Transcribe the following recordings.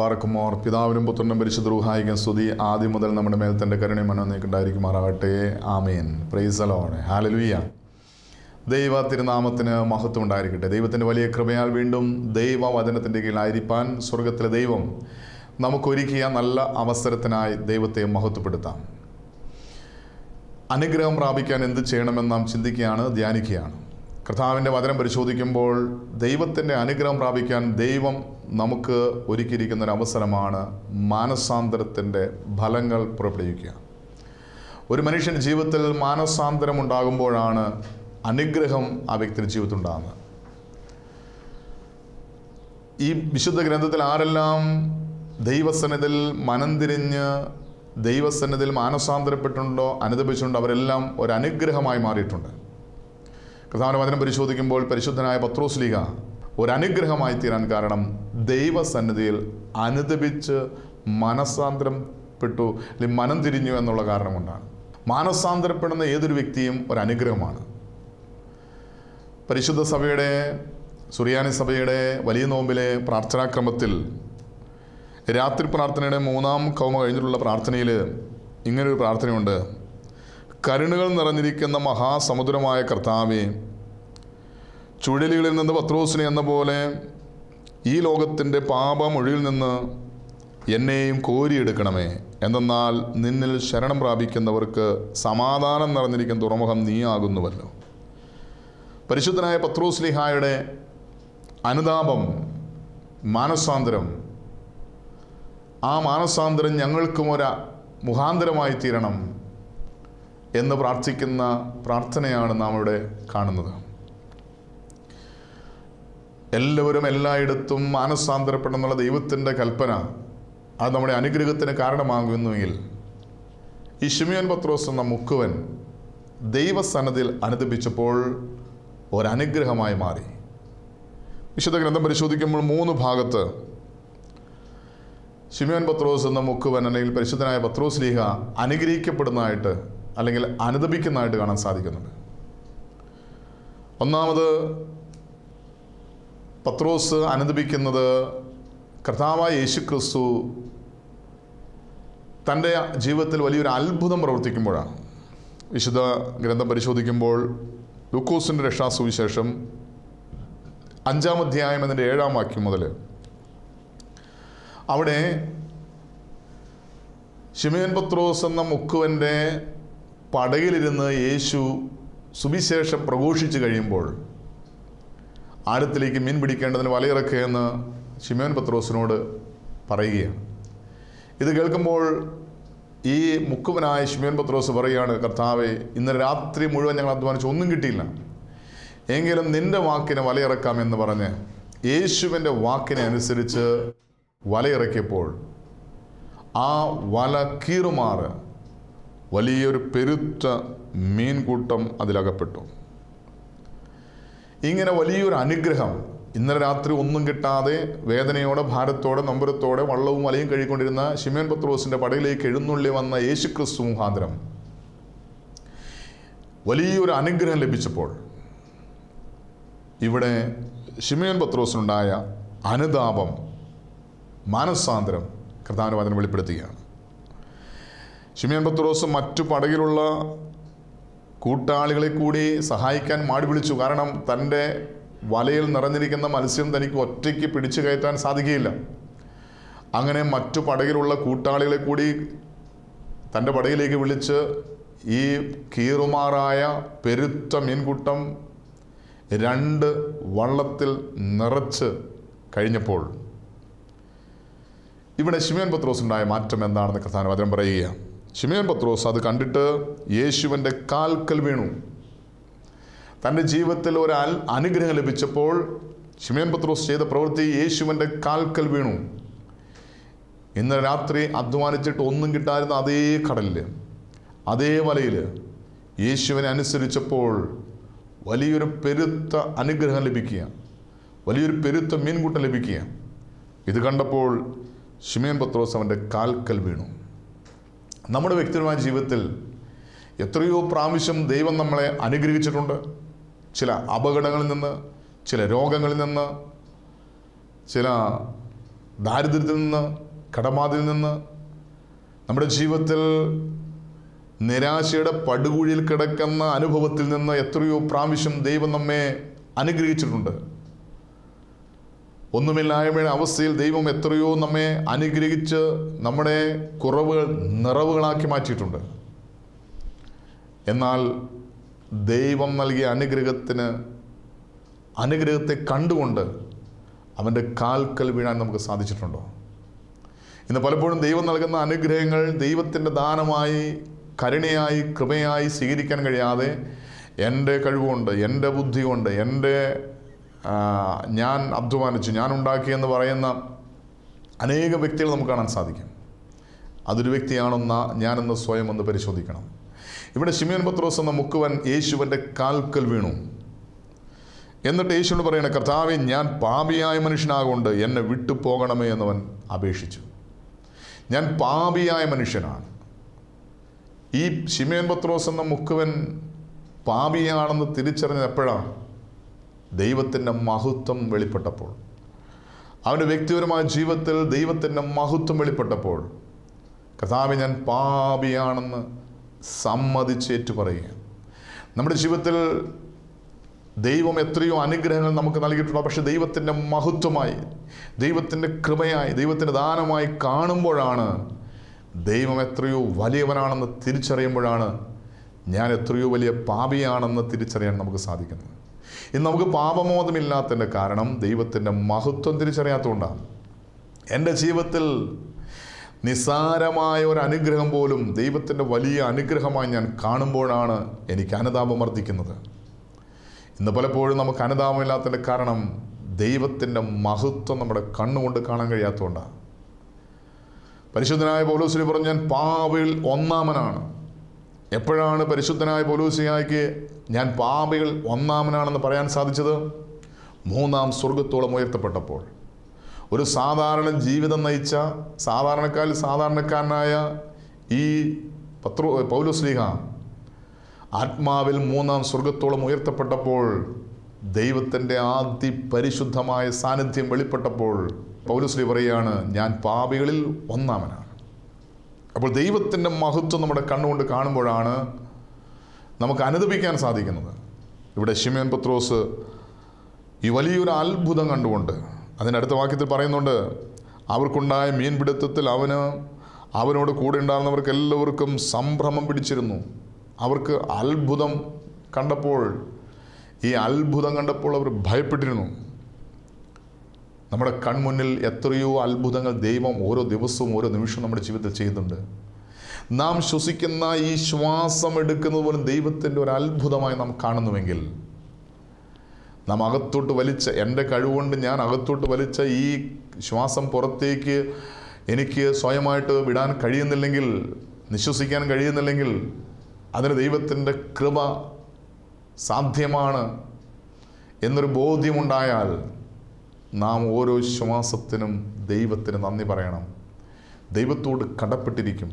പാർക്കുമോർ പിതാവിനും പുത്രനും പരിശുദ്ധ റൂഹായിക്കും സ്തുതി ആദ്യം മുതൽ നമ്മുടെ മേൽ തൻ്റെ കരുണയും മനോനീക്കുണ്ടായിരിക്കുമാറാകട്ടെ. ആമേൻ. Praise the lord. ഹല്ലേലൂയ. ദൈവ തിരുനാമത്തിന് മഹത്വം ഉണ്ടായിരിക്കട്ടെ. ദൈവത്തിൻ്റെ വലിയ കൃപയാൽ വീണ്ടും ദൈവവചനത്തിൻ്റെ കീഴിലായിരിക്കാൻ സ്വർഗത്തിലെ ദൈവം നമുക്കൊരുക്കിയ നല്ല അവസരത്തിനായി ദൈവത്തെ മഹത്വപ്പെടുത്താം. അനുഗ്രഹം പ്രാപിക്കാൻ എന്ത് ചെയ്യണമെന്ന് നാം ചിന്തിക്കുകയാണ്, ധ്യാനിക്കുകയാണ്. കർത്താവിൻ്റെ വചനം പരിശോധിക്കുമ്പോൾ ദൈവത്തിൻ്റെ അനുഗ്രഹം പ്രാപിക്കാൻ ദൈവം നമുക്ക് ഒരുക്കിയിരിക്കുന്നൊരവസരമാണ് മാനസാന്തരത്തിൻ്റെ ഫലങ്ങൾ പുറപ്പെടുവിക്കുക. ഒരു മനുഷ്യൻ്റെ ജീവിതത്തിൽ മാനസാന്തരം ഉണ്ടാകുമ്പോഴാണ് അനുഗ്രഹം ആ വ്യക്തിയുടെ ജീവിതത്തിൽ ഉണ്ടാകുന്നത്. ഈ വിശുദ്ധ ഗ്രന്ഥത്തിൽ ആരെല്ലാം ദൈവസന്നിധിയിൽ മനം തിരിഞ്ഞ് ദൈവസന്നിധിയിൽ മാനസാന്തരപ്പെട്ടുണ്ടോ, അനുദപിച്ചിട്ടുണ്ടോ, അവരെല്ലാം ഒരു അനുഗ്രഹമായി മാറിയിട്ടുണ്ട്. കർത്താവിൻ്റെ വചനം പരിശോധിക്കുമ്പോൾ പരിശുദ്ധനായ പത്രോസ്ലീഹ ഒരു അനുഗ്രഹമായി തീരാൻ കാരണം ദൈവസന്നിധിയിൽ അനുദപിച്ച് മനസാന്തരപ്പെട്ടു, അല്ലെങ്കിൽ മനം തിരിഞ്ഞു എന്നുള്ള കാരണം കൊണ്ടാണ്. മാനസാന്തരപ്പെടുന്ന ഏതൊരു വ്യക്തിയും ഒരു അനുഗ്രഹമാണ്. പരിശുദ്ധ സഭയുടെ സുറിയാനി സഭയുടെ വലിയ നോമ്പിലെ പ്രാർത്ഥനാക്രമത്തിൽ രാത്രി പ്രാർത്ഥനയുടെ 3-ാം കൗമ കഴിഞ്ഞിട്ടുള്ള പ്രാർത്ഥനയിൽ ഇങ്ങനൊരു പ്രാർത്ഥനയുണ്ട്. കരുണകൾ നിറഞ്ഞിരിക്കുന്ന മഹാസമുദ്രമായ കർത്താവേ, ചുഴലികളിൽ നിന്ന് പത്രോസിനെ എന്ന പോലെ ഈ ലോകത്തിൻ്റെ പാപമൊഴിയിൽ നിന്ന് എന്നെയും കോരിയെടുക്കണമേ. എന്തെന്നാൽ നിന്നിൽ ശരണം പ്രാപിക്കുന്നവർക്ക് സമാധാനം നിറഞ്ഞിരിക്കുന്ന തുറമുഖം നീയാകുന്നുവല്ലോ. പരിശുദ്ധനായ പത്രോസ്ലീഹായുടെ അനുതാപം, മാനസാന്തരം, ആ മാനസാന്തരം ഞങ്ങൾക്കും ഒരു മുഖാന്തരമായി തീരണം എന്ന് പ്രാർത്ഥിക്കുന്ന പ്രാർത്ഥനയാണ് നാം ഇവിടെ കാണുന്നത്. എല്ലാവരും എല്ലായിടത്തും മാനസാന്തരപ്പെടെന്നുള്ള ദൈവത്തിൻ്റെ കൽപ്പന അത് നമ്മുടെ അനുഗ്രഹത്തിന് കാരണമാകുന്നുവെങ്കിൽ ഈ ശിമിയോൻ പത്രോസ് എന്ന മുക്കുവൻ ദൈവസന്നിധിയിൽ അനുദപിച്ചപ്പോൾ ഒരനുഗ്രഹമായി മാറി. വിശുദ്ധ ഗ്രന്ഥം പരിശോധിക്കുമ്പോൾ 3 ഭാഗത്ത് ശിമിയോൻ പത്രോസ് എന്ന മുക്കുവൻ അല്ലെങ്കിൽ പരിശുദ്ധനായ പത്രോസ്ലീഹ അനുഗ്രഹിക്കപ്പെടുന്നതായിട്ട് അല്ലെങ്കിൽ അനുദപിക്കുന്നതായിട്ട് കാണാൻ സാധിക്കുന്നുണ്ട്. ഒന്നാമത് പത്രോസ് അനുദപിക്കുന്നത് കർത്താവായ യേശുക്രിസ്തു തൻ്റെ ജീവിതത്തിൽ വലിയൊരു അത്ഭുതം പ്രവർത്തിക്കുമ്പോഴാണ്. വിശുദ്ധ ഗ്രന്ഥം പരിശോധിക്കുമ്പോൾ ലൂക്കോസിൻ്റെ രക്ഷാസുവിശേഷം 5-ാം അധ്യായം അതിൻ്റെ 7-ാം വാക്യം മുതൽ അവിടെ ശിമിയോൻ പത്രോസ് എന്ന മുക്കുവൻ്റെ പടകിലിരുന്ന് യേശു സുവിശേഷം പ്രഘോഷിച്ച് കഴിയുമ്പോൾ ആഴത്തിലേക്ക് മീൻ പിടിക്കേണ്ടതിന് വലയിറക്കുകയെന്ന് ശിമിയോൻ പത്രോസിനോട് പറയുകയാണ്. ഇത് കേൾക്കുമ്പോൾ ഈ മുക്കുവനായ ശിമിയോൻ പത്രോസ് പറയുകയാണ്, കർത്താവേ, ഇന്ന് രാത്രി മുഴുവൻ ഞങ്ങൾ അധ്വാനിച്ച് ഒന്നും കിട്ടിയില്ല, എങ്കിലും നിൻ്റെ വാക്കിനെ വലയിറക്കാമെന്ന് പറഞ്ഞ് യേശുവിൻ്റെ വാക്കിനെ അനുസരിച്ച് വലയിറക്കിയപ്പോൾ ആ വല കീറുമാറ് വലിയൊരു പെരുത്ത മീൻകൂട്ടം അതിലകപ്പെട്ടു. ഇങ്ങനെ വലിയൊരു അനുഗ്രഹം, ഇന്നലെ രാത്രി ഒന്നും കിട്ടാതെ വേദനയോടെ ഭാരത്തോടെ നൊമ്പരത്തോടെ വള്ളവും വലയും കഴുകിക്കൊണ്ടിരുന്ന ശിമിയോൻ പത്രോസിൻ്റെ പടയിലേക്ക് എഴുന്നള്ളി വന്ന യേശുക്രിസ്തു മുഖാന്തരം വലിയൊരു അനുഗ്രഹം ലഭിച്ചപ്പോൾ ഇവിടെ ശിമിയോൻ പത്രോസിനുണ്ടായ അനുതാപം, മാനസാന്തരം കർത്താവിൻ്റെ വചനം വെളിപ്പെടുത്തുകയാണ്. ശിമിയോൻ പത്രോസ് മറ്റു പടകിലുള്ള കൂട്ടാളികളെ കൂടി സഹായിക്കാൻ മാടി വിളിച്ചു. കാരണം തൻ്റെ വലയിൽ നിറഞ്ഞിരിക്കുന്ന മത്സ്യം തനിക്ക് ഒറ്റയ്ക്ക് പിടിച്ചു കയറ്റാൻ സാധിക്കുകയില്ല. അങ്ങനെ മറ്റു പടകിലുള്ള കൂട്ടാളികളെ കൂടി തൻ്റെ പടകിലേക്ക് വിളിച്ച് ഈ കീറുമാറായ പെരുത്ത മീൻകൂട്ടം 2 വള്ളത്തിൽ നിറച്ച് കഴിഞ്ഞപ്പോൾ ഇവിടെ ശിമിയോൻ പത്രോസുണ്ടായ മാറ്റം എന്താണെന്ന് കർത്താവിൻ്റെ വചനം പറയുക. ശിമിയോൻ പത്രോസ് അത് കണ്ടിട്ട് യേശുവിൻ്റെ കാൽക്കൽ വീണു. തൻ്റെ ജീവിതത്തിൽ ഒരു അനുഗ്രഹം ലഭിച്ചപ്പോൾ ശിമിയോൻ പത്രോസ് ചെയ്ത പ്രവൃത്തി യേശുവിൻ്റെ കാൽക്കൽ വീണു. ഇന്ന് രാത്രി അധ്വാനിച്ചിട്ട് ഒന്നും കിട്ടാതിരുന്ന അതേ കടലിൽ, അതേ വലയിൽ യേശുവിനെ അനുസരിച്ചപ്പോൾ വലിയൊരു പെരുത്ത അനുഗ്രഹം ലഭിക്കുക, വലിയൊരു പെരുത്ത മീൻകൂട്ടം ലഭിക്കുക. ഇത് കണ്ടപ്പോൾ ശിമിയോൻ പത്രോസ് അവൻ്റെ കാൽക്കൽ വീണു. നമ്മുടെ വ്യക്തിപരമായ ജീവിതത്തിൽ എത്രയോ പ്രാവശ്യം ദൈവം നമ്മളെ അനുഗ്രഹിച്ചിട്ടുണ്ട്. ചില അപകടങ്ങളിൽ നിന്ന്, ചില രോഗങ്ങളിൽ നിന്ന്, ചില ദാരിദ്ര്യത്തിൽ നിന്ന്, കടബാധയിൽ നിന്ന്, നമ്മുടെ ജീവിതത്തിൽ നിരാശയുടെ പടുകുഴിയിൽ കിടക്കുന്ന അനുഭവത്തിൽ നിന്ന് എത്രയോ പ്രാവശ്യം ദൈവം നമ്മെ അനുഗ്രഹിച്ചിട്ടുണ്ട്. ഒന്നുമില്ലായ്മയുടെ അവസ്ഥയിൽ ദൈവം എത്രയോ നമ്മെ അനുഗ്രഹിച്ച് നമ്മുടെ കുറവുകൾ നിറവുകളാക്കി മാറ്റിയിട്ടുണ്ട്. എന്നാൽ ദൈവം നൽകിയ അനുഗ്രഹത്തെ കണ്ടുകൊണ്ട് അവൻ്റെ കാൽക്കൽ വീഴാൻ നമുക്ക് സാധിച്ചിട്ടുണ്ടോ? ഇന്ന് പലപ്പോഴും ദൈവം നൽകുന്ന അനുഗ്രഹങ്ങൾ ദൈവത്തിൻ്റെ ദാനമായി, കരുണയായി, കൃപയായി സ്വീകരിക്കാൻ കഴിയാതെ എൻ്റെ കഴിവുകൊണ്ട്, എൻ്റെ ബുദ്ധി കൊണ്ട്, ഞാൻ അധ്വാനിച്ചു, ഞാൻ ഉണ്ടാക്കിയെന്ന് പറയുന്ന അനേകം വ്യക്തികൾ നമുക്ക് കാണാൻ സാധിക്കും. അതൊരു വ്യക്തിയാണെന്ന ഞാനെന്ന് സ്വയം ഒന്ന് പരിശോധിക്കണം. ഇവിടെ ശിമയോൻ പത്രോസ് എന്ന മുക്കുവൻ യേശുവിൻ്റെ കാൽക്കൽ വീണു. എന്നിട്ട് യേശുവിനോട് പറയണ, കർത്താവേ, ഞാൻ പാപിയായ മനുഷ്യനാകൊണ്ട് എന്നെ വിട്ടു പോകണമേ എന്നവൻ അപേക്ഷിച്ചു. ഞാൻ പാപിയായ മനുഷ്യനാണ്. ഈ ശിമയോൻ പത്രോസ് എന്ന മുക്കുവൻ പാപിയാണെന്ന് തിരിച്ചറിഞ്ഞത് എപ്പോഴാണ്? ദൈവത്തിൻ്റെ മഹത്വം വെളിപ്പെട്ടപ്പോൾ. അവൻ്റെ വ്യക്തിപരമായ ജീവിതത്തിൽ ദൈവത്തിൻ്റെ മഹത്വം വെളിപ്പെട്ടപ്പോൾ കർത്താവേ, ഞാൻ പാപിയാണെന്ന് സമ്മതിച്ചേറ്റു പറയുക. നമ്മുടെ ജീവിതത്തിൽ ദൈവം എത്രയോ അനുഗ്രഹങ്ങൾ നമുക്ക് നൽകിയിട്ടുണ്ട്. പക്ഷെ ദൈവത്തിൻ്റെ മഹത്വമായി, ദൈവത്തിൻ്റെ കൃപയായി, ദൈവത്തിൻ്റെ ദാനമായി കാണുമ്പോഴാണ്, ദൈവം എത്രയോ വലിയവനാണെന്ന് തിരിച്ചറിയുമ്പോഴാണ് ഞാൻ എത്രയോ വലിയ പാപിയാണെന്ന് തിരിച്ചറിയാൻ നമുക്ക് സാധിക്കുന്നത്. ഇന്ന് നമുക്ക് പാപബോധമില്ലാത്തതിൻ്റെ കാരണം ദൈവത്തിൻ്റെ മഹത്വം തിരിച്ചറിയാത്തതുകൊണ്ടാണ്. എൻ്റെ ജീവിതത്തിൽ നിസ്സാരമായ ഒരു അനുഗ്രഹം പോലും ദൈവത്തിൻ്റെ വലിയ അനുഗ്രഹമായി ഞാൻ കാണുമ്പോഴാണ് എനിക്ക് അനുതാപം വർദ്ധിക്കുന്നത്. ഇന്ന് പലപ്പോഴും നമുക്ക് അനുതാപമില്ലാത്തതിൻ്റെ കാരണം ദൈവത്തിൻ്റെ മഹത്വം നമ്മുടെ കണ്ണുകൊണ്ട് കാണാൻ കഴിയാത്തതുകൊണ്ടാണ്. പരിശുദ്ധനായ പൗലോസ് പറഞ്ഞു, ഞാൻ പാപികളിൽ ഒന്നാമനാണ്. എപ്പോഴാണ് പരിശുദ്ധനായ പൗലോസിയായിക്ക് ഞാൻ പാപികൾ ഒന്നാമനാണെന്ന് പറയാൻ സാധിച്ചത്? മൂന്നാം സ്വർഗത്തോളം ഉയർത്തപ്പെട്ടപ്പോൾ. ഒരു സാധാരണ ജീവിതം നയിച്ച സാധാരണക്കാരനായ ഈ പൗലോസ്ലീഹ ആത്മാവിൽ മൂന്നാം സ്വർഗത്തോളം ഉയർത്തപ്പെട്ടപ്പോൾ, ദൈവത്തിൻ്റെ പരിശുദ്ധമായ സാന്നിധ്യം വെളിപ്പെട്ടപ്പോൾ പൗലോസ്ലീഹ പറയുകയാണ്, ഞാൻ പാപികളിൽ ഒന്നാമനാണ്. അപ്പോൾ ദൈവത്തിൻ്റെ മഹത്വം നമ്മുടെ കണ്ണുകൊണ്ട് കാണുമ്പോഴാണ് നമുക്ക് അനുദപിക്കാൻ സാധിക്കുന്നത്. ഇവിടെ ശിമയോൻ പത്രോസ് ഈ വലിയൊരു അത്ഭുതം കണ്ടുകൊണ്ട്, അതിൻ്റെ അടുത്ത വാക്യത്തിൽ പറയുന്നുണ്ട്, അവർക്കുണ്ടായ മീൻപിടുത്തത്തിൽ അവനോട് കൂടെ ഉണ്ടായിരുന്നവർക്ക് എല്ലാവർക്കും സംഭ്രമം പിടിച്ചിരുന്നു. അവർക്ക് അത്ഭുതം കണ്ടപ്പോൾ അവർ ഭയപ്പെട്ടിരുന്നു. നമ്മുടെ കൺമുന്നിൽ എത്രയോ അത്ഭുതങ്ങൾ ദൈവം ഓരോ ദിവസവും ഓരോ നിമിഷവും നമ്മുടെ ജീവിതത്തിൽ ചെയ്യുന്നുണ്ട്. നാം ശ്വസിക്കുന്ന ഈ ശ്വാസം എടുക്കുന്നത് പോലും ദൈവത്തിൻ്റെ ഒരു അത്ഭുതമായി നാം കാണുന്നുവെങ്കിൽ, നാം അകത്തോട്ട് വലിച്ച, എൻ്റെ കഴിവുകൊണ്ട് ഞാൻ അകത്തോട്ട് വലിച്ച ഈ ശ്വാസം പുറത്തേക്ക് എനിക്ക് സ്വയമായിട്ട് വിടാൻ കഴിയുന്നില്ലെങ്കിൽ, നിശ്വസിക്കാൻ കഴിയുന്നില്ലെങ്കിൽ, അതിന് ദൈവത്തിൻ്റെ കൃപ സാധ്യമാണ് എന്നൊരു ബോധ്യമുണ്ടായാൽ നാം ഓരോ ശ്വാസത്തിനും ദൈവത്തിന് നന്ദി പറയണം, ദൈവത്തോട് കടപ്പെട്ടിരിക്കും.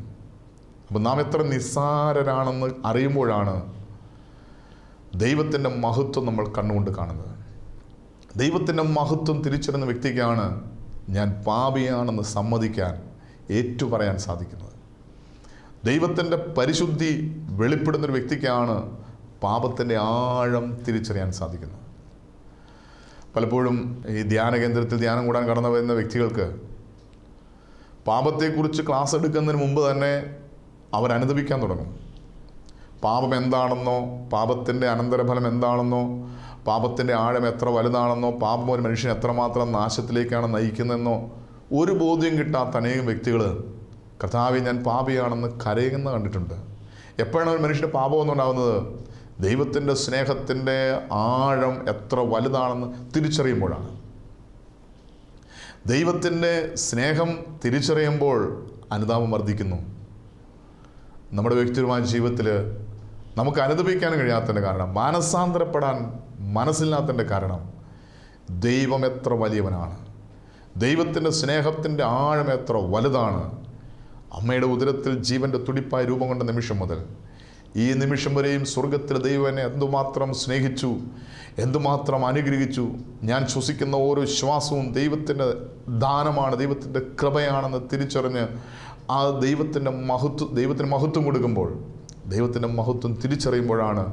അപ്പം നാം എത്ര നിസ്സാരരാണെന്ന് അറിയുമ്പോഴാണ് ദൈവത്തിൻ്റെ മഹത്വം നമ്മൾ കണ്ണുകൊണ്ട് കാണുന്നത്. ദൈവത്തിൻ്റെ മഹത്വം തിരിച്ചറിയുന്ന വ്യക്തിക്കാണ് ഞാൻ പാപിയാണെന്ന് സമ്മതിക്കാൻ, ഏറ്റുപറയാൻ സാധിക്കുന്നത്. ദൈവത്തിൻ്റെ പരിശുദ്ധി വെളിപ്പെടുന്നൊരു വ്യക്തിക്കാണ് പാപത്തിൻ്റെ ആഴം തിരിച്ചറിയാൻ സാധിക്കുന്നത്. പലപ്പോഴും ഈ ധ്യാന കേന്ദ്രത്തിൽ ധ്യാനം കൂടാൻ കടന്നു വരുന്ന വ്യക്തികൾക്ക് പാപത്തെക്കുറിച്ച് ക്ലാസ് എടുക്കുന്നതിന് മുമ്പ് തന്നെ അവർ അനുദപിക്കാൻ തുടങ്ങും. പാപം എന്താണെന്നോ, പാപത്തിൻ്റെ അനന്തരഫലം എന്താണെന്നോ, പാപത്തിൻ്റെ ആഴം എത്ര വലുതാണെന്നോ, പാപം ഒരു മനുഷ്യൻ എത്രമാത്രം നാശത്തിലേക്കാണ് നയിക്കുന്നതെന്നോ ഒരു ബോധ്യം കിട്ടാത്ത അനേകം വ്യക്തികൾ കർത്താവേ, ഞാൻ പാപിയാണെന്ന് കരയുന്നത് കണ്ടിട്ടുണ്ട്. എപ്പോഴാണ് ഒരു മനുഷ്യൻ്റെ പാപമൊന്നും ഉണ്ടാകുന്നത്? ദൈവത്തിൻ്റെ സ്നേഹത്തിൻ്റെ ആഴം എത്ര വലുതാണെന്ന് തിരിച്ചറിയുമ്പോഴാണ്. ദൈവത്തിൻ്റെ സ്നേഹം തിരിച്ചറിയുമ്പോൾ അനുതാപം വർദ്ധിക്കുന്നു. നമ്മുടെ വ്യക്തിപരമായ ജീവിതത്തിൽ നമുക്ക് അനുദപിക്കാൻ കഴിയാത്തതിൻ്റെ കാരണം, മാനസാന്തരപ്പെടാൻ മനസ്സില്ലാത്തതിൻ്റെ കാരണം, ദൈവം എത്ര വലിയവനാണ്, ദൈവത്തിൻ്റെ സ്നേഹത്തിൻ്റെ ആഴം എത്ര വലുതാണ്. അമ്മയുടെ ഉദരത്തിൽ ജീവൻ്റെ തുടിപ്പായി രൂപം കൊണ്ട നിമിഷം മുതൽ ഈ നിമിഷം വരെയും സ്വർഗത്തിലെ ദൈവം എന്നെ എന്തുമാത്രം സ്നേഹിച്ചു, എന്തുമാത്രം അനുഗ്രഹിച്ചു. ഞാൻ ശ്വസിക്കുന്ന ഓരോ ശ്വാസവും ദൈവത്തിൻ്റെ ദാനമാണ്, ദൈവത്തിൻ്റെ കൃപയാണെന്ന് തിരിച്ചറിഞ്ഞ് ആ ദൈവത്തിന് മഹത്വം കൊടുക്കുമ്പോൾ, ദൈവത്തിൻ്റെ മഹത്വം തിരിച്ചറിയുമ്പോഴാണ്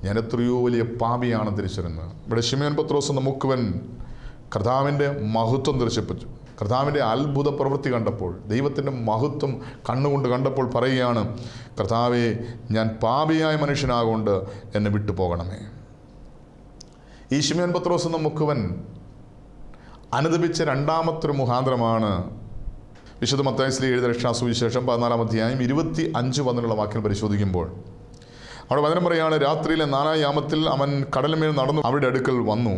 ഞാൻ എത്രയോ വലിയ പാപിയാണെന്ന് തിരിച്ചറിയുന്നത്. ഇവിടെ ശിമയോൻ പത്രോസ് എന്ന മുക്കുവൻ കർത്താവിൻ്റെ മഹത്വം ദർശിപ്പിച്ചു. കർത്താവിൻ്റെ അത്ഭുത പ്രവൃത്തി കണ്ടപ്പോൾ, ദൈവത്തിൻ്റെ മഹത്വം കണ്ണുകൊണ്ട് കണ്ടപ്പോൾ പറയുകയാണ്, കർത്താവേ, ഞാൻ പാപിയായ മനുഷ്യനാകൊണ്ട് എന്നെ വിട്ടു പോകണമേ. ഈ ശിമയോൻ പത്രോസ് എന്ന മുക്കുവൻ അനുദപിച്ച രണ്ടാമത്തൊരു മുഖാന്തരമാണ് വിശുദ്ധ മത്തായി എഴുതിയ രക്ഷാസുവിശേഷം 14-ാം അധ്യായം 25-12 വാക്യം പരിശോധിക്കുമ്പോൾ അവിടെ വചനം പറയുകയാണ്, രാത്രിയിലെ 4-ാം യാമത്തിൽ അവൻ കടലിന്മേൽ നടന്നു അവരുടെ അടുക്കൽ വന്നു.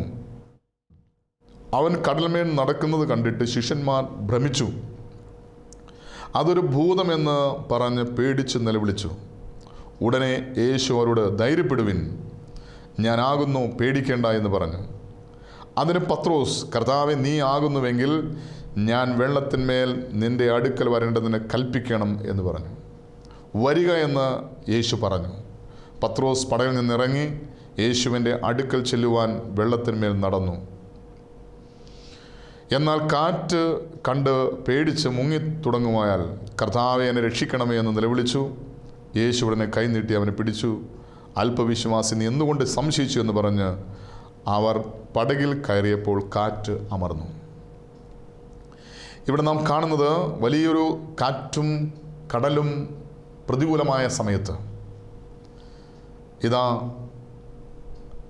അവൻ കടലിന്മേൽ നടക്കുന്നത് കണ്ടിട്ട് ശിഷ്യന്മാർ ഭ്രമിച്ചു. അതൊരു ഭൂതമെന്ന് പറഞ്ഞ് പേടിച്ച് നിലവിളിച്ചു. ഉടനെ യേശു അവരോട്, ധൈര്യപ്പെടുവിൻ, ഞാനാകുന്നു, പേടിക്കേണ്ട എന്ന് പറഞ്ഞു. അതിന് പത്രോസ്, കർത്താവേ, നീ ആകുന്നുവെങ്കിൽ ഞാൻ വെള്ളത്തിന്മേൽ നിൻ്റെ അടുക്കൽ വരേണ്ടതിന് കൽപ്പിക്കണം എന്ന് പറഞ്ഞു. വരിക എന്ന് യേശു പറഞ്ഞു. പത്രോസ് പടകിൽ നിന്നിറങ്ങി യേശുവിൻ്റെ അടുക്കൽ ചെല്ലുവാൻ വെള്ളത്തിന്മേൽ നടന്നു. എന്നാൽ കാറ്റ് കണ്ട് പേടിച്ച് മുങ്ങിത്തുടങ്ങുമായാൽ, കർത്താവെ, എന്നെ രക്ഷിക്കണമേ എന്ന് നിലവിളിച്ചു. യേശു ഉടനെ കൈനീട്ടി അവനെ പിടിച്ചു. അല്പവിശ്വാസി, നീ എന്തുകൊണ്ട് സംശയിച്ചു എന്ന് പറഞ്ഞ് അവർ പടകിൽ കയറിയപ്പോൾ കാറ്റ് അമർന്നു. ഇവിടെ നാം കാണുന്നത് വലിയൊരു കാറ്റും കടലും പ്രതികൂലമായ സമയത്ത് ഇതാ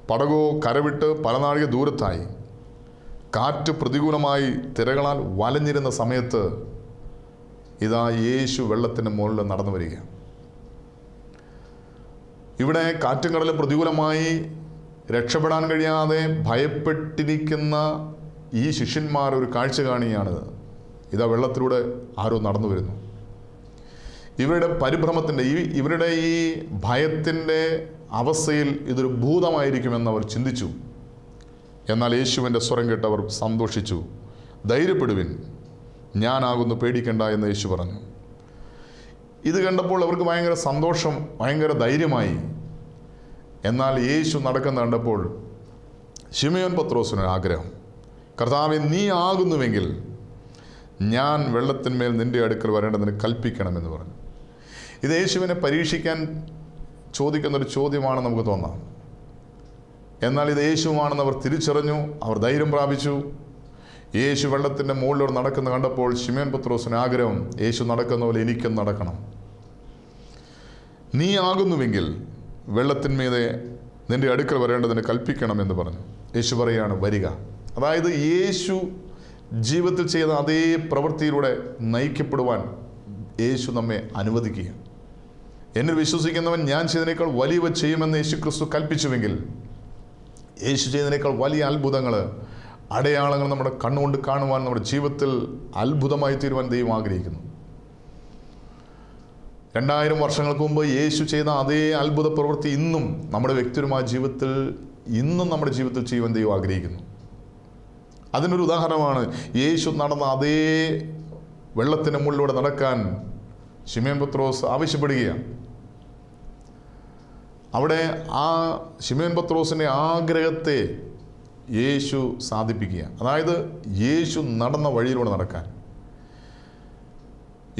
പടകോ കരവിട്ട് പല നാഴിക ദൂരത്തായി. കാറ്റ് പ്രതികൂലമായി തിരകളാൽ വലഞ്ഞിരുന്ന സമയത്ത് ഇതാ യേശു വെള്ളത്തിൻ്റെ മുകളിൽ നടന്നു വരിക. ഇവിടെ കാറ്റും കടലും പ്രതികൂലമായി രക്ഷപ്പെടാൻ കഴിയാതെ ഭയപ്പെട്ടിരിക്കുന്ന ഈ ശിഷ്യന്മാർ ഒരു കാഴ്ച കാണുകയാണിത്. ഇതാ വെള്ളത്തിലൂടെ ആരോ നടന്നു വരുന്നു. ഇവരുടെ പരിഭ്രമത്തിൻ്റെ ഇവരുടെ ഈ ഭയത്തിൻ്റെ അവസ്ഥയിൽ ഇതൊരു ഭൂതമായിരിക്കുമെന്ന് അവർ ചിന്തിച്ചു. എന്നാൽ യേശുവിൻ്റെ സ്വരം കേട്ടവർ സന്തോഷിച്ചു. ധൈര്യപ്പെടുവിൻ, ഞാനാകുന്നു, പേടിക്കണ്ട എന്ന് യേശു പറഞ്ഞു. ഇത് കണ്ടപ്പോൾ അവർക്ക് ഭയങ്കര സന്തോഷം, ഭയങ്കര ധൈര്യമായി. എന്നാൽ യേശു നടക്കുന്ന കണ്ടപ്പോൾ ശിമയോൻ പത്രോസിന് ആഗ്രഹം, കർത്താവേ, നീ ആകുന്നുവെങ്കിൽ ഞാൻ വെള്ളത്തിന്മേൽ നിൻ്റെ അടുക്കൽ വരേണ്ടതിന് കൽപ്പിക്കണമെന്ന് പറഞ്ഞു. ഇത് യേശുവിനെ പരീക്ഷിക്കാൻ ചോദിക്കുന്നൊരു ചോദ്യമാണെന്ന് നമുക്ക് തോന്നാം. എന്നാൽ ഇത് യേശുവാണെന്ന് അവർ തിരിച്ചറിഞ്ഞു. അവർ ധൈര്യം പ്രാപിച്ചു. യേശു വെള്ളത്തിൻ്റെ മുകളിലൂടെ നടക്കുന്ന കണ്ടപ്പോൾ ശിമയോൻ പത്രോസിന് ആഗ്രഹം, യേശു നടക്കുന്ന പോലെ എനിക്കും നടക്കണം. നീ ആകുന്നുവെങ്കിൽ വെള്ളത്തിന്മീതെ നിൻ്റെ അടുക്കൽ വരേണ്ടതിന് കൽപ്പിക്കണമെന്ന് പറഞ്ഞു. യേശു പറയുകയാണ്, വരിക. അതായത് യേശു ജീവിതത്തിൽ ചെയ്ത അതേ പ്രവൃത്തിയിലൂടെ നയിക്കപ്പെടുവാൻ യേശു നമ്മെ അനുവദിക്കുക. എന്നിൽ വിശ്വസിക്കുന്നവൻ ഞാൻ ചെയ്തതിനേക്കാൾ വലിയവ ചെയ്യുമെന്ന് യേശു ക്രിസ്തു കൽപ്പിച്ചുവെങ്കിൽ, യേശു ചെയ്തതിനേക്കാൾ വലിയ അത്ഭുതങ്ങൾ, അടയാളങ്ങൾ നമ്മുടെ കണ്ണുകൊണ്ട് കാണുവാൻ, നമ്മുടെ ജീവിതത്തിൽ അത്ഭുതമായി തീരുവാൻ ദൈവം ആഗ്രഹിക്കുന്നു. 2000 വർഷങ്ങൾക്ക് മുമ്പ് യേശു ചെയ്ത അതേ അത്ഭുത പ്രവൃത്തി ഇന്നും നമ്മുടെ വ്യക്തിപരമായ ജീവിതത്തിൽ ചെയ്യുവാൻ ദൈവം ആഗ്രഹിക്കുന്നു. അതിനൊരു ഉദാഹരണമാണ് യേശു നടന്ന അതേ വെള്ളത്തിൻ്റെ മുകളിലൂടെ നടക്കാൻ ശിമയോൻ പത്രോസ് ആവശ്യപ്പെടുകയാണ്. അവിടെ ആ ശിമയോൻ പത്രോസിൻ്റെ ആഗ്രഹത്തെ യേശു സാധിപ്പിക്കുക. അതായത് യേശു നടന്ന വഴിയിലൂടെ നടക്കാൻ.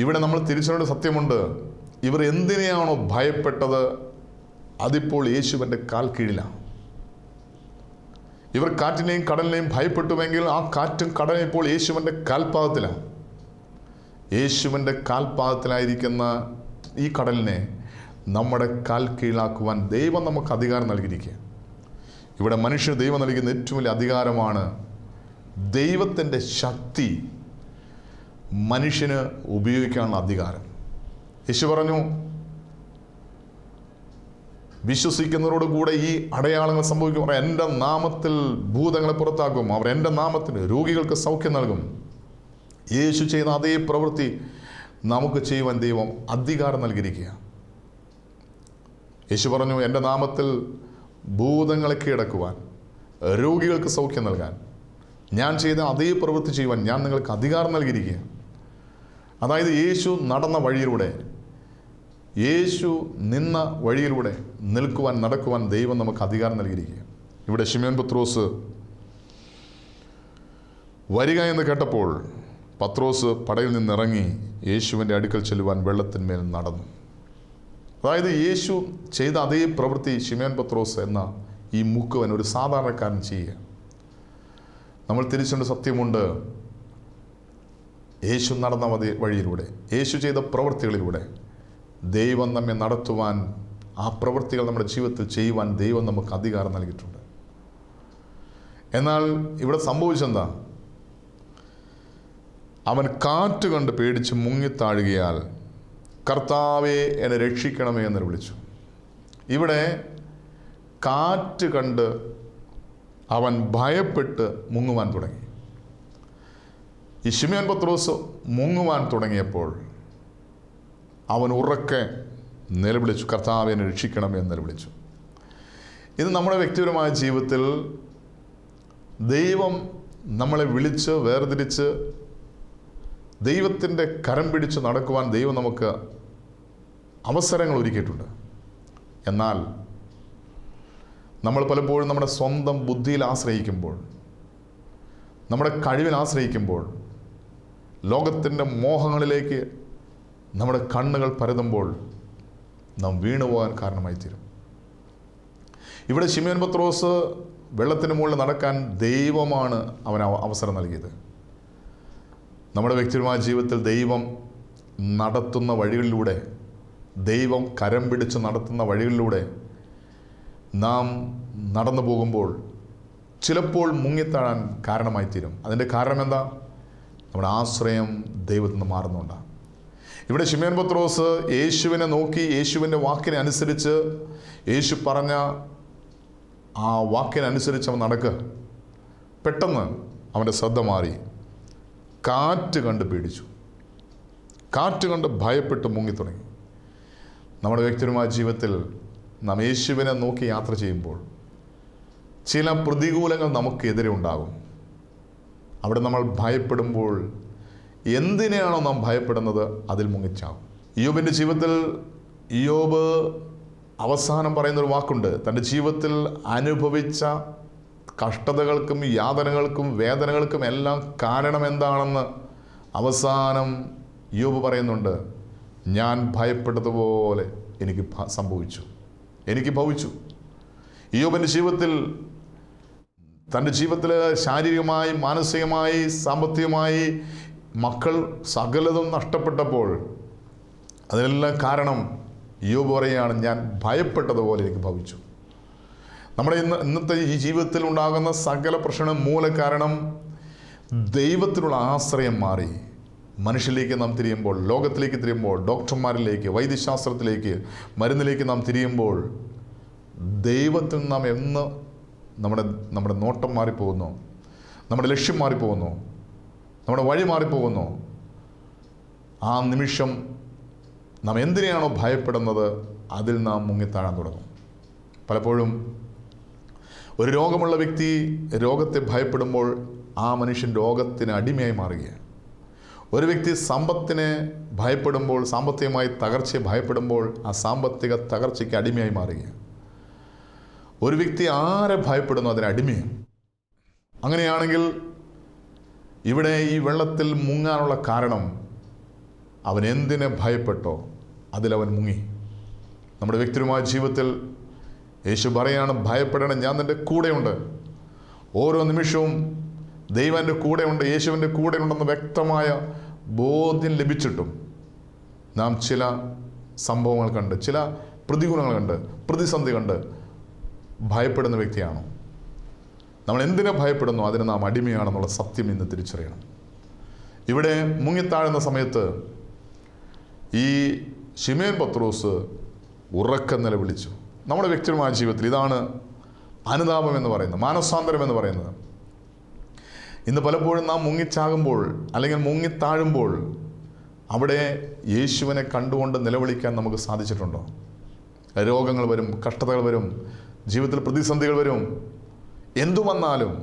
ഇവിടെ നമ്മൾ തിരിച്ചറിയേണ്ട സത്യമുണ്ട്. ഇവർ എന്തിനെയാണോ ഭയപ്പെട്ടത് അതിപ്പോൾ യേശുവിൻ്റെ കാൽ കീഴിലാണ്. ഇവർ കാറ്റിനെയും കടലിനെയും ഭയപ്പെട്ടുവെങ്കിൽ ആ കാറ്റും കടലും ഇപ്പോൾ യേശുവിൻ്റെ കാൽപാദത്തിലാണ്. യേശുവിൻ്റെ കാൽപാദത്തിലായിരിക്കുന്ന ഈ കടലിനെ നമ്മുടെ കാൽ കീഴാക്കുവാൻ ദൈവം നമുക്ക് അധികാരം നൽകിയിരിക്കുക. ഇവിടെ മനുഷ്യന് ദൈവം നൽകുന്ന ഏറ്റവും വലിയ അധികാരമാണ് ദൈവത്തിൻ്റെ ശക്തി മനുഷ്യന് ഉപയോഗിക്കാനുള്ള അധികാരം. യേശു പറഞ്ഞു, വിശ്വസിക്കുന്നവരോട് കൂടെ ഈ അടയാളങ്ങൾ സംഭവിക്കും. അവർ എൻ്റെ നാമത്തിൽ ഭൂതങ്ങളെ പുറത്താക്കും, അവർ എൻ്റെ നാമത്തിൽ രോഗികൾക്ക് സൗഖ്യം നൽകും. യേശു ചെയ്യുന്ന അതേ പ്രവൃത്തി നമുക്ക് ചെയ്യുവാൻ ദൈവം അധികാരം നൽകിയിരിക്കുക. യേശു പറഞ്ഞു, എൻ്റെ നാമത്തിൽ ഭൂതങ്ങളെ കീഴടക്കുവാൻ, രോഗികൾക്ക് സൗഖ്യം നൽകാൻ, ഞാൻ ചെയ്ത അതേ പ്രവൃത്തി ചെയ്യുവാൻ ഞാൻ നിങ്ങൾക്ക് അധികാരം നൽകിയിരിക്കുക. അതായത് യേശു നടന്ന വഴിയിലൂടെ യേശു നിന്ന വഴിയിലൂടെ നിൽക്കുവാൻ നടക്കുവാൻ ദൈവം നമുക്ക് അധികാരം നൽകിയിരിക്കുക. ഇവിടെ ശിമോൻ പത്രോസ് വരിക എന്ന് കേട്ടപ്പോൾ പത്രോസ് പടയിൽ നിന്നിറങ്ങി യേശുവിൻ്റെ അടുക്കൽ ചെല്ലുവാൻ വെള്ളത്തിന്മേൽ നടന്നു. അതായത് യേശു ചെയ്ത അതേ പ്രവൃത്തി ശിമോൻ പത്രോസ് എന്ന ഈ മുക്കുവൻ, ഒരു സാധാരണക്കാരൻ ചെയ്യുക. നമ്മൾ തിരിച്ചുകൊണ്ട് സത്യമുണ്ട്, യേശു നടന്ന വഴിയിലൂടെ, യേശു ചെയ്ത പ്രവൃത്തികളിലൂടെ ദൈവം നമ്മെ നടത്തുവാൻ, ആ പ്രവൃത്തികൾ നമ്മുടെ ജീവിതത്തിൽ ചെയ്യുവാൻ ദൈവം നമുക്ക് അധികാരം നൽകിയിട്ടുണ്ട്. എന്നാൽ ഇവിടെ സംഭവിച്ചെന്താ? അവൻ കാറ്റ് കണ്ട് പേടിച്ച് മുങ്ങിത്താഴുകയാൽ കർത്താവേ എന്നെ രക്ഷിക്കണമേ എന്ന് വിളിച്ചു. ഇവിടെ കാറ്റ് കണ്ട് അവൻ ഭയപ്പെട്ട് മുങ്ങുവാൻ തുടങ്ങി. ഈ ശിമോൻ പത്രോസ് മുങ്ങുവാൻ തുടങ്ങിയപ്പോൾ അവൻ ഉറക്കെ നിലവിളിച്ചു, കർത്താവേ എന്നെ രക്ഷിക്കണമേ എന്ന് നിലവിളിച്ചു. ഇത് നമ്മുടെ വ്യക്തിപരമായ ജീവിതത്തിൽ ദൈവം നമ്മളെ വിളിച്ച് വേർതിരിച്ച് ദൈവത്തിൻ്റെ കരം പിടിച്ച് നടക്കുവാൻ ദൈവം നമുക്ക് അവസരങ്ങൾ ഒരുക്കിയിട്ടുണ്ട്. എന്നാൽ നമ്മൾ പലപ്പോഴും നമ്മുടെ സ്വന്തം ബുദ്ധിയിൽ ആശ്രയിക്കുമ്പോൾ, നമ്മുടെ കഴിവിൽ ആശ്രയിക്കുമ്പോൾ, ലോകത്തിൻ്റെ മോഹങ്ങളിലേക്ക് നമ്മുടെ കണ്ണുകൾ പരതുമ്പോൾ നാം വീണുപോകാൻ കാരണമായി തീരും. ഇവിടെ ശിമോൻ പത്രോസ് വെള്ളത്തിന് മുകളിൽ നടക്കാൻ ദൈവമാണ് അവന് അവസരം നൽകിയത്. നമ്മുടെ വ്യക്തിപരമായ ജീവിതത്തിൽ ദൈവം നടത്തുന്ന വഴികളിലൂടെ, ദൈവം കരം പിടിച്ച് നടത്തുന്ന വഴികളിലൂടെ നാം നടന്നു പോകുമ്പോൾ ചിലപ്പോൾ മുങ്ങിത്താഴാൻ കാരണമായി തീരും. അതിൻ്റെ കാരണം എന്താ? നമ്മുടെ ആശ്രയം ദൈവത്തിൽ നിന്ന് മാറുന്നുണ്ടാണ്. ഇവിടെ ശിമോൻ പത്രോസ് യേശുവിനെ നോക്കി, യേശുവിൻ്റെ വാക്കിനെ അനുസരിച്ച്, യേശു പറഞ്ഞ ആ വാക്കിനനുസരിച്ച് അവൻ നടക്കുക. പെട്ടെന്ന് അവൻ്റെ ശ്രദ്ധ മാറി. കാറ്റ് കണ്ട് പേടിച്ചു, കാറ്റ് കണ്ട് ഭയപ്പെട്ട് മുങ്ങിത്തുടങ്ങി. നമ്മുടെ വ്യക്തിപരമായ ജീവിതത്തിൽ നാം യേശുവിനെ നോക്കി യാത്ര ചെയ്യുമ്പോൾ ചില പ്രതികൂലങ്ങൾ നമുക്കെതിരെ ഉണ്ടാകും. അവിടെ നമ്മൾ ഭയപ്പെടുമ്പോൾ എന്തിനെയാണോ നാം ഭയപ്പെടുന്നത് അതിൽ മുങ്ങിച്ചാകും. ഇയ്യോബിൻ്റെ ജീവിതത്തിൽ ഇയ്യോബ് അവസാനം പറയുന്നൊരു വാക്കുണ്ട്. തൻ്റെ ജീവിതത്തിൽ അനുഭവിച്ച കഷ്ടതകൾക്കും യാതനകൾക്കും വേദനകൾക്കും എല്ലാം കാരണം എന്താണെന്ന് അവസാനം ഇയ്യോബ് പറയുന്നുണ്ട്. ഞാൻ ഭയപ്പെട്ടതുപോലെ എനിക്ക് സംഭവിച്ചു, എനിക്ക് ഭവിച്ചു. ഇയ്യോബിൻ്റെ ജീവിതത്തിൽ, തൻ്റെ ജീവിതത്തിൽ ശാരീരികമായി, മാനസികമായി, സാമ്പത്തികമായി മക്കൾ സകലതും നഷ്ടപ്പെട്ടപ്പോൾ അതിനെല്ലാം കാരണം ഇയ്യോബ് പറയുകയാണ്, ഞാൻ ഭയപ്പെട്ടതുപോലെ എനിക്ക് ഭവിച്ചു. നമ്മുടെ ഇന്നത്തെ ഈ ജീവിതത്തിൽ ഉണ്ടാകുന്ന സകല പ്രശ്നം മൂലകാരണം ദൈവത്തിലുള്ള ആശ്രയം മാറി മനുഷ്യരിലേക്ക് നാം തിരിയുമ്പോൾ, ലോകത്തിലേക്ക് തിരിയുമ്പോൾ, ഡോക്ടർമാരിലേക്ക്, വൈദ്യശാസ്ത്രത്തിലേക്ക്, മരുന്നിലേക്ക് നാം തിരിയുമ്പോൾ ദൈവത്തിൽ നാം എന്ന് നമ്മുടെ നോട്ടം മാറിപ്പോകുന്നു, നമ്മുടെ ലക്ഷ്യം മാറിപ്പോകുന്നു, നമ്മുടെ വഴി മാറിപ്പോകുന്നു. ആ നിമിഷം നാം എന്തിനെയാണോ ഭയപ്പെടുന്നത് അതിൽ നാം മുങ്ങിത്താഴാൻ തുടങ്ങും. പലപ്പോഴും ഒരു രോഗമുള്ള വ്യക്തി രോഗത്തെ ഭയപ്പെടുമ്പോൾ ആ മനുഷ്യൻ രോഗത്തിന് അടിമയായി മാറുകയാണ്. ഒരു വ്യക്തി സമ്പത്തിനെ ഭയപ്പെടുമ്പോൾ, സാമ്പത്തികമായി തകർച്ചയെ ഭയപ്പെടുമ്പോൾ ആ സാമ്പത്തിക തകർച്ചയ്ക്ക് അടിമയായി മാറുകയാണ്. ഒരു വ്യക്തി ആരെ ഭയപ്പെടുന്നു അതിന് അടിമയാണ്. അങ്ങനെയാണെങ്കിൽ ഇവിടെ ഈ വെള്ളത്തിൽ മുങ്ങാനുള്ള കാരണം അവൻ എന്തിനെ ഭയപ്പെട്ടോ അതിലവൻ മുങ്ങി. നമ്മുടെ വ്യക്തിപരമായ ജീവിതത്തിൽ യേശു പറയാണ്, ഭയപ്പെടണം, ഞാൻ നിൻ്റെ കൂടെയുണ്ട്. ഓരോ നിമിഷവും ദൈവം എൻ്റെ കൂടെയുണ്ട്, യേശുവിൻ്റെ കൂടെയുണ്ടെന്ന് വ്യക്തമായ ബോധ്യം ലഭിച്ചിട്ടും നാം ചില സംഭവങ്ങൾ കണ്ട്, ചില പ്രതികൂലങ്ങൾ കണ്ട്, പ്രതിസന്ധി കണ്ട് ഭയപ്പെടുന്ന വ്യക്തിയാണോ? നമ്മൾ എന്തിനെ ഭയപ്പെടുന്നു അതിന് നാം അടിമയാണെന്നുള്ള സത്യം ഇന്ന് തിരിച്ചറിയണം. ഇവിടെ മുങ്ങിത്താഴുന്ന സമയത്ത് ഈ ശിമോൻ പത്രോസ് ഉറക്കം നിലവിളിച്ചു. നമ്മുടെ വ്യക്തിപരമായ ജീവിതത്തിൽ ഇതാണ് അനുതാപം എന്ന് പറയുന്നത്, മാനസാന്തരം എന്ന് പറയുന്നത്. ഇന്ന് പലപ്പോഴും നാം മുങ്ങിച്ചാകുമ്പോൾ അല്ലെങ്കിൽ മുങ്ങിത്താഴുമ്പോൾ അവിടെ യേശുവിനെ കണ്ടുകൊണ്ട് നിലവിളിക്കാൻ നമുക്ക് സാധിച്ചിട്ടുണ്ടോ? രോഗങ്ങൾ വരും, കഷ്ടതകൾ വരും, ജീവിതത്തിൽ പ്രതിസന്ധികൾ വരും. എന്തു വന്നാലും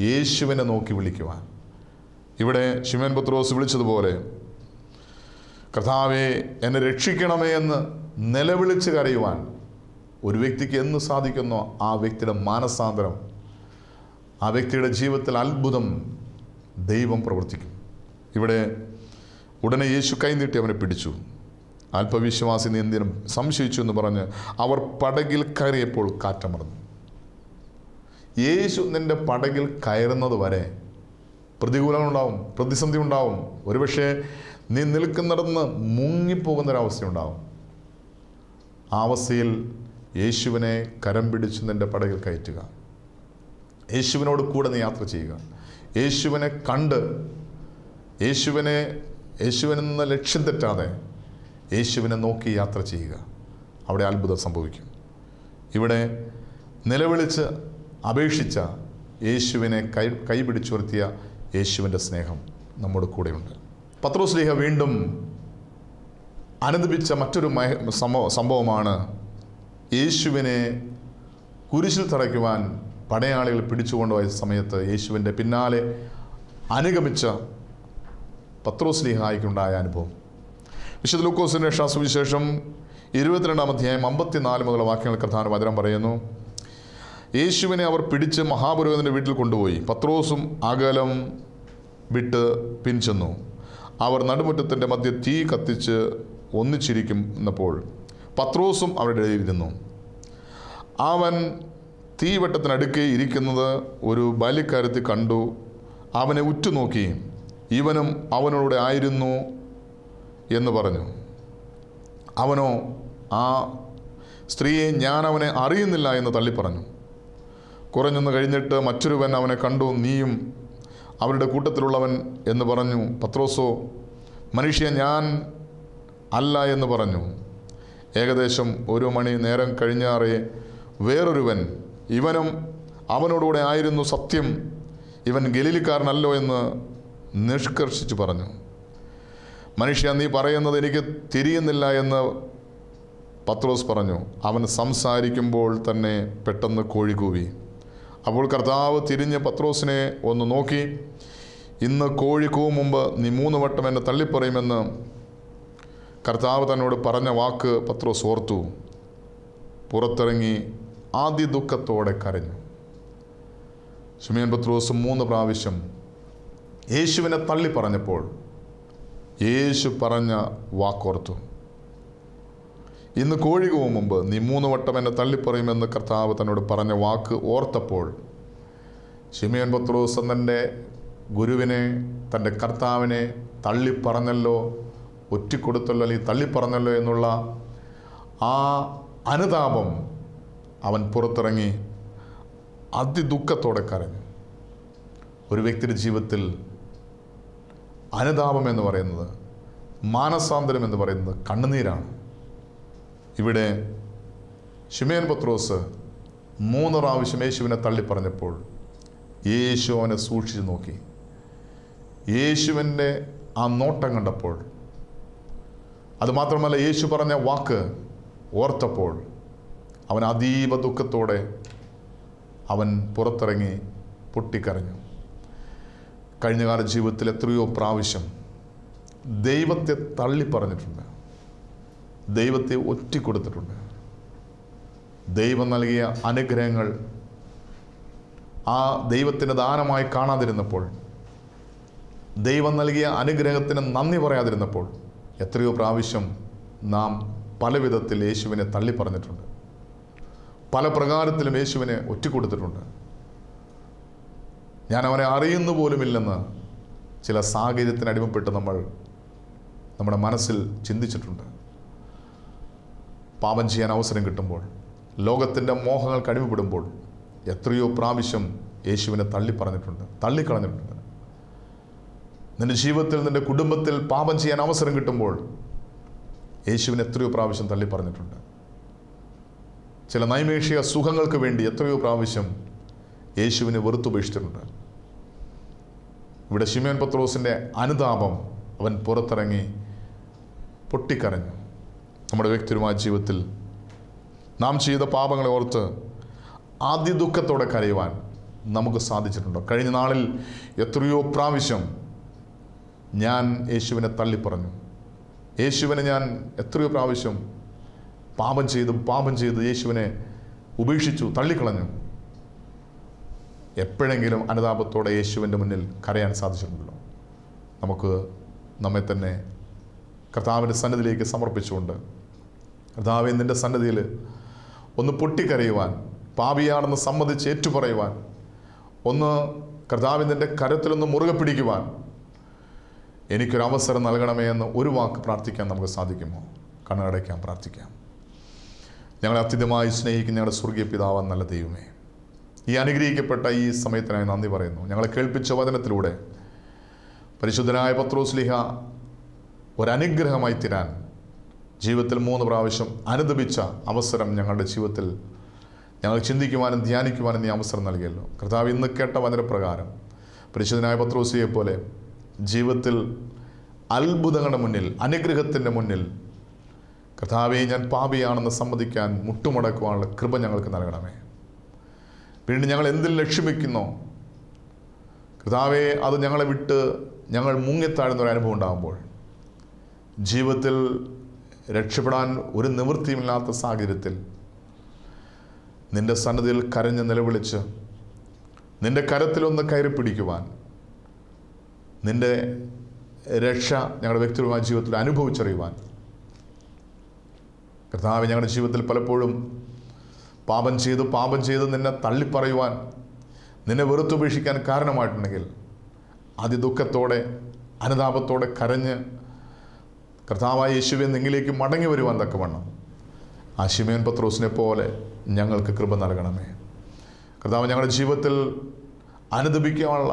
യേശുവിനെ നോക്കി വിളിക്കുവാൻ. ഇവിടെ ശിമോൻ പത്രോസ് വിളിച്ചതുപോലെ കർത്താവേ എന്നെ രക്ഷിക്കണമേ എന്ന് നിലവിളിച്ച് കരയുവാൻ ഒരു വ്യക്തിക്ക് എന്ന് സാധിക്കുന്നോ ആ വ്യക്തിയുടെ മാനസാന്തരം, ആ വ്യക്തിയുടെ ജീവിതത്തിൽ അത്ഭുതം ദൈവം പ്രവർത്തിക്കും. ഇവിടെ ഉടനെ യേശു കൈനീട്ടി അവനെ പിടിച്ചു. അല്പവിശ്വാസി നീ എന്തിനും സംശയിച്ചു എന്ന് പറഞ്ഞ് അവർ പടകിൽ കയറിയപ്പോൾ കാറ്റമർന്നു. യേശു നിൻ്റെ പടകിൽ കയറുന്നത് വരെ പ്രതികൂലങ്ങളുണ്ടാവും, പ്രതിസന്ധി ഉണ്ടാവും. ഒരുപക്ഷെ നീ നിൽക്കുന്നിടന്ന് മുങ്ങിപ്പോകുന്നൊരവസ്ഥയുണ്ടാവും. ആ അവസ്ഥയിൽ യേശുവിനെ കരം പിടിച്ച് നിൻ്റെ പടകിൽ കയറ്റുക. യേശുവിനോട് കൂടെ നീ യാത്ര ചെയ്യുക. യേശുവിനെ കണ്ട് യേശുവിൽ നിന്ന് ലക്ഷ്യം തെറ്റാതെ യേശുവിനെ നോക്കി യാത്ര ചെയ്യുക. അവിടെ അത്ഭുതം സംഭവിക്കും. ഇവിടെ നിലവിളിച്ച് അപേക്ഷിച്ച യേശുവിനെ കൈപിടിച്ചുയർത്തിയ യേശുവിൻ്റെ സ്നേഹം നമ്മുടെ കൂടെയുണ്ട്. പത്രോസ് ശ്ലീഹ വീണ്ടും ആനന്ദിപ്പിച്ച മറ്റൊരു സംഭവമാണ് യേശുവിനെ കുരിശിൽ തറയ്ക്കുവാൻ പടയാളികൾ പിടിച്ചുകൊണ്ടുപോയ സമയത്ത് യേശുവിൻ്റെ പിന്നാലെ അനുഗമിച്ച പത്രോസ് ശ്ലീഹായ്ക്കുണ്ടായ അനുഭവം. വിശുദ്ധ ലൂക്കോസിൻ്റെ സുവിശേഷം 22-ാം അധ്യായം 54 മുതലുള്ള വാക്യങ്ങൾ കർത്താവിന്റെ വചനം പറയുന്നു. യേശുവിനെ അവർ പിടിച്ച് മഹാപുരോഹിതൻ്റെ വീട്ടിൽ കൊണ്ടുപോയി. പത്രോസും അകലം വിട്ട് പിൻചെന്നു. അവർ നടുമുറ്റത്തിൻ്റെ മധ്യ തീ കത്തിച്ച് ഒന്നിച്ചിരിക്കുന്നപ്പോൾ പത്രോസും അവരുടെ ഇടയിൽ ഇരുന്നു. അവൻ തീവട്ടത്തിനടുക്കെ ഇരിക്കുന്നത് ഒരു ബാല്യക്കാരത്തിൽ കണ്ടു. അവനെ ഉറ്റുനോക്കി ഇവനും അവനോട് ആയിരുന്നു എന്ന് പറഞ്ഞു. അവനോ ആ സ്ത്രീയെ ഞാൻ അവനെ അറിയുന്നില്ല എന്ന് തള്ളിപ്പറഞ്ഞു. കുറഞ്ഞൊന്ന് കഴിഞ്ഞിട്ട് മറ്റൊരുവൻ അവനെ കണ്ടു, നീയും അവരുടെ കൂട്ടത്തിലുള്ളവൻ എന്ന് പറഞ്ഞു. പത്രോസോ മനുഷ്യ ഞാൻ അല്ല എന്ന് പറഞ്ഞു. ഏകദേശം 1 മണി നേരം കഴിഞ്ഞാറേ വേറൊരുവൻ ഇവനും അവനോടുകൂടെ ആയിരുന്നു, സത്യം ഇവൻ ഗലീലക്കാരനല്ലോ എന്ന് നിഷ്കർഷിച്ചു പറഞ്ഞു. മനുഷ്യ നീ പറയുന്നത് എനിക്ക് തിരിയുന്നില്ല എന്ന് പത്രോസ് പറഞ്ഞു. അവൻ സംസാരിക്കുമ്പോൾ തന്നെ പെട്ടെന്ന് കോഴി കൂവി. അപ്പോൾ കർത്താവ് തിരിഞ്ഞ് പത്രോസിനെ ഒന്ന് നോക്കി, ഇന്ന് കോഴി കൂവും മുമ്പ് നീ 3 വട്ടം എന്നെ തള്ളിപ്പറയുമെന്ന് കർത്താവ് തന്നോട് പറഞ്ഞ വാക്ക് പത്രോസ് ഓർത്തു. പുറത്തിറങ്ങി അതിദുഃഖത്തോടെ കരഞ്ഞു. ശിമോൻ പത്രോസ് 3 പ്രാവശ്യം യേശുവിനെ തള്ളി പറഞ്ഞപ്പോൾ യേശു പറഞ്ഞ വാക്കോർത്തു. ഇന്ന് കോഴി കൂവും മുമ്പ് നീ 3 വട്ടം എന്നെ തള്ളിപ്പറയുമെന്ന് കർത്താവ് തന്നോട് പറഞ്ഞ വാക്ക് ഓർത്തപ്പോൾ ശിമോൻ പത്രോസ് തൻ്റെ ഗുരുവിനെ, തൻ്റെ കർത്താവിനെ തള്ളിപ്പറഞ്ഞല്ലോ, ഒറ്റിക്കൊടുത്തല്ലോ, അല്ലെങ്കിൽ തള്ളിപ്പറഞ്ഞല്ലോ എന്നുള്ള ആ അനുതാപം അവൻ പുറത്തിറങ്ങി അതിദുഃഖത്തോടെ കരഞ്ഞു. ഒരു വ്യക്തിയുടെ ജീവിതത്തിൽ അനുതാപം എന്ന് പറയുന്നത്, മാനസാന്തരം എന്ന് പറയുന്നത് കണ്ണുനീരാണ്. ഇവിടെ ശിമോൻ പത്രോസ് 3 പ്രാവശ്യം യേശുവിനെ തള്ളിപ്പറഞ്ഞപ്പോൾ യേശു അവനെ സൂക്ഷിച്ചു നോക്കി. യേശുവിൻ്റെ ആ നോട്ടം കണ്ടപ്പോൾ, അതുമാത്രമല്ല യേശു പറഞ്ഞ വാക്ക് ഓർത്തപ്പോൾ അവൻ അതീവ ദുഃഖത്തോടെ അവൻ പുറത്തിറങ്ങി പൊട്ടിക്കരഞ്ഞു. കഴിഞ്ഞകാല ജീവിതത്തിൽ എത്രയോ പ്രാവശ്യം ദൈവത്തെ തള്ളിപ്പറഞ്ഞിട്ടുണ്ട്, ദൈവത്തെ ഒറ്റിക്കൊടുത്തിട്ടുണ്ട്. ദൈവം നൽകിയ അനുഗ്രഹങ്ങൾ ആ ദൈവത്തിന് ദാനമായി കാണാതിരുന്നപ്പോൾ, ദൈവം നൽകിയ അനുഗ്രഹത്തിന് നന്ദി പറയാതിരുന്നപ്പോൾ എത്രയോ പ്രാവശ്യം നാം പല വിധത്തിൽ യേശുവിനെ തള്ളിപ്പറഞ്ഞിട്ടുണ്ട്. പല പ്രകാരത്തിലും യേശുവിനെ ഒറ്റിക്കൊടുത്തിട്ടുണ്ട്. ഞാൻ അവനെ അറിയുന്നു പോലുമില്ലെന്ന് ചില സാഹചര്യത്തിന് അടിമപ്പെട്ട് നമ്മൾ നമ്മുടെ മനസ്സിൽ ചിന്തിച്ചിട്ടുണ്ട്. പാപം ചെയ്യാൻ അവസരം കിട്ടുമ്പോൾ, ലോകത്തിൻ്റെ മോഹങ്ങൾക്ക് അടിമപ്പെടുമ്പോൾ എത്രയോ പ്രാവശ്യം യേശുവിനെ തള്ളിപ്പറഞ്ഞിട്ടുണ്ട്, തള്ളിക്കളഞ്ഞിട്ടുണ്ട്. നിൻ്റെ ജീവിതത്തിൽ, നിൻ്റെ കുടുംബത്തിൽ പാപം ചെയ്യാൻ അവസരം കിട്ടുമ്പോൾ യേശുവിനെ എത്രയോ പ്രാവശ്യം തള്ളിപ്പറഞ്ഞിട്ടുണ്ട്. ചില നൈമേഷിക സുഖങ്ങൾക്ക് വേണ്ടി എത്രയോ പ്രാവശ്യം യേശുവിനെ വെറുത്തുപേക്ഷിച്ചിട്ടുണ്ട്. ഇവിടെ ശിമോൻ പത്രോസിൻ്റെ അനുതാപം, അവൻ പുറത്തിറങ്ങി പൊട്ടിക്കരഞ്ഞു. നമ്മുടെ വ്യക്തിപരമായ ജീവിതത്തിൽ നാം ചെയ്ത പാപങ്ങളെ ഓർത്ത് അതിദുഃഖത്തോടെ കരയുവാൻ നമുക്ക് സാധിച്ചിട്ടുണ്ടോ? കഴിഞ്ഞ നാളിൽ എത്രയോ പ്രാവശ്യം ഞാൻ യേശുവിനെ തള്ളിപ്പറഞ്ഞു, യേശുവിനെ ഞാൻ എത്രയോ പ്രാവശ്യം പാപം ചെയ്ത് യേശുവിനെ ഉപേക്ഷിച്ചു, തള്ളിക്കളഞ്ഞു. എപ്പോഴെങ്കിലും അനുതാപത്തോടെ യേശുവിൻ്റെ മുന്നിൽ കരയാൻ സാധിച്ചിട്ടുണ്ടല്ലോ? നമുക്ക് നമ്മെ തന്നെ കർത്താവിൻ്റെ സന്നിധിയിലേക്ക് സമർപ്പിച്ചുകൊണ്ട്, കർത്താവേ, നിൻ്റെ സന്നിധിയിൽ ഒന്ന് പൊട്ടിക്കരയുവാൻ, പാപിയാണെന്ന് സമ്മതിച്ച് ഏറ്റുപറയുവാൻ, ഒന്ന് കർത്താവിൻ നിൻ്റെ കരത്തിലൊന്ന് മുറുകെ പിടിക്കുവാൻ എനിക്കൊരവസരം നൽകണമേ എന്ന് ഒരു വാക്ക് പ്രാർത്ഥിക്കാൻ നമുക്ക് സാധിക്കുമോ? കണ്ണടയ്ക്കാം, പ്രാർത്ഥിക്കാം. ഞങ്ങളെ അത്യധികമായി സ്നേഹിക്കുന്ന ഞങ്ങളുടെ സ്വർഗീയ പിതാവാൻ നല്ല ദൈവമേ, ഈ അനുഗ്രഹിക്കപ്പെട്ട ഈ സമയത്തിനായി നന്ദി പറയുന്നു. ഞങ്ങളെ കേൾപ്പിച്ച വചനത്തിലൂടെ പരിശുദ്ധനായ പത്രോസ്ലീഹ ഒരനുഗ്രഹമായി തീരാൻ ജീവിതത്തിൽ 3 പ്രാവശ്യം അനുദപിച്ച അവസരം ഞങ്ങളുടെ ജീവിതത്തിൽ ഞങ്ങൾ ചിന്തിക്കുവാനും ധ്യാനിക്കുവാനും നീ അവസരം നൽകിയല്ലോ. കർത്താവ്, ഇന്ന് കേട്ട വചനപ്രകാരം പരിശുദ്ധനായ പത്രോസ്ലീഹയെ പോലെ ജീവിതത്തിൽ അത്ഭുതങ്ങളുടെ മുന്നിൽ, അനുഗ്രഹത്തിൻ്റെ മുന്നിൽ കർത്താവേ, ഞാൻ പാപിയാണെന്ന് സമ്മതിക്കാൻ മുട്ടുമടക്കുവാനുള്ള കൃപ ഞങ്ങൾക്ക് നൽകണമേ. വീണ്ടും ഞങ്ങൾ എന്തിൽ ലക്ഷ്യമിക്കുന്നോ കർത്താവേ, അത് ഞങ്ങളെ വിട്ട് ഞങ്ങൾ മുങ്ങിത്താഴുന്ന ഒരു അനുഭവം ഉണ്ടാകുമ്പോൾ, ജീവിതത്തിൽ രക്ഷപ്പെടാൻ ഒരു നിവൃത്തിയുമില്ലാത്ത സാഹചര്യത്തിൽ നിൻ്റെ സന്നിധിയിൽ കരഞ്ഞ് നിലവിളിച്ച് നിൻ്റെ കരത്തിലൊന്ന് കയറി പിടിക്കുവാൻ, നിൻ്റെ രക്ഷ ഞങ്ങളുടെ വ്യക്തിപരമായ ജീവിതത്തിൽ അനുഭവിച്ചറിയുവാൻ, കർത്താവ്, ഞങ്ങളുടെ ജീവിതത്തിൽ പലപ്പോഴും പാപം ചെയ്ത് നിന്നെ തള്ളിപ്പറയുവാൻ, നിന്നെ വെറുത്തുപേക്ഷിക്കാൻ കാരണമായിട്ടുണ്ടെങ്കിൽ അതിദുഃഖത്തോടെ അനുതാപത്തോടെ കരഞ്ഞ് കർത്താവായ യേശുവെ നിങ്ങളിലേക്ക് മടങ്ങി വരുവാൻ തക്കവണ്ണം ആ ശിമയോൻ പത്രോസിനെ പോലെ ഞങ്ങൾക്ക് കൃപ നൽകണമേ. കർത്താവ്, ഞങ്ങളുടെ ജീവിതത്തിൽ അനുദപിക്കാനുള്ള,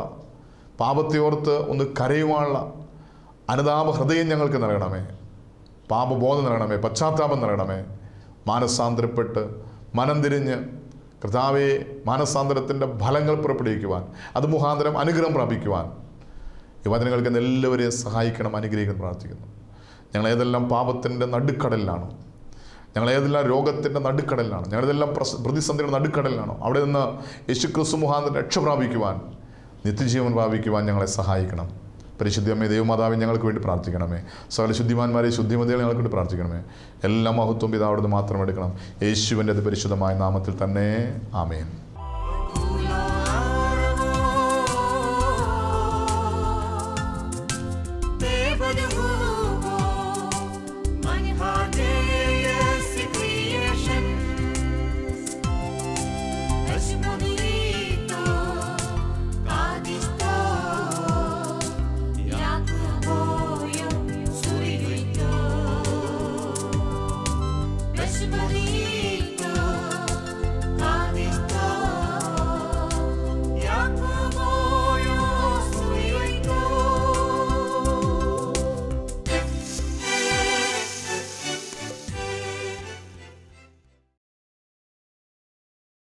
പാപത്തെ ഓർത്ത് ഒന്ന് കരയുവാനുള്ള അനുതാപ ഹൃദയം ഞങ്ങൾക്ക് നൽകണമേ. പാപബോധം നൽകണമേ, പശ്ചാത്താപം നൽകണമേ. മാനസാന്തരപ്പെട്ട് മനം തിരിഞ്ഞ് കർത്താവെ മാനസാന്തരത്തിൻ്റെ ഫലങ്ങൾ പുറപ്പെടുവിക്കുവാൻ, അത് മുഖാന്തരം അനുഗ്രഹം പ്രാപിക്കുവാൻ ഈ വചനങ്ങൾക്ക് എല്ലാവരെയും സഹായിക്കണം, അനുഗ്രഹിക്കണം പ്രാർത്ഥിക്കുന്നു. ഞങ്ങളേതെല്ലാം പാപത്തിൻ്റെ നടുക്കടലിലാണോ, ഞങ്ങളേതെല്ലാം രോഗത്തിൻ്റെ നടുക്കടലിലാണോ, ഞങ്ങളേതെല്ലാം പ്രതിസന്ധിയുടെ നടുക്കടലിലാണോ, അവിടെ നിന്ന് യേശുക്രിസ്തു മുഖാന്തരം രക്ഷ പ്രാപിക്കുവാൻ, നിത്യജീവൻ പ്രാപിക്കുവാൻ ഞങ്ങളെ സഹായിക്കണം. പരിശുദ്ധമേ ദൈവമാതാവേ, ഞങ്ങൾക്ക് വേണ്ടി പ്രാർത്ഥിക്കണമേ. സകല ശുദ്ധിമാന്മാരെ, ശുദ്ധിമതികളെ ഞങ്ങൾക്ക് വേണ്ടി പ്രാർത്ഥിക്കണമേ. എല്ലാ മഹത്വം പിതാവിടുന്ന് മാത്രം എടുക്കണം. യേശുവിൻ്റെ പരിശുദ്ധമായ നാമത്തിൽ തന്നെ. ആമേൻ.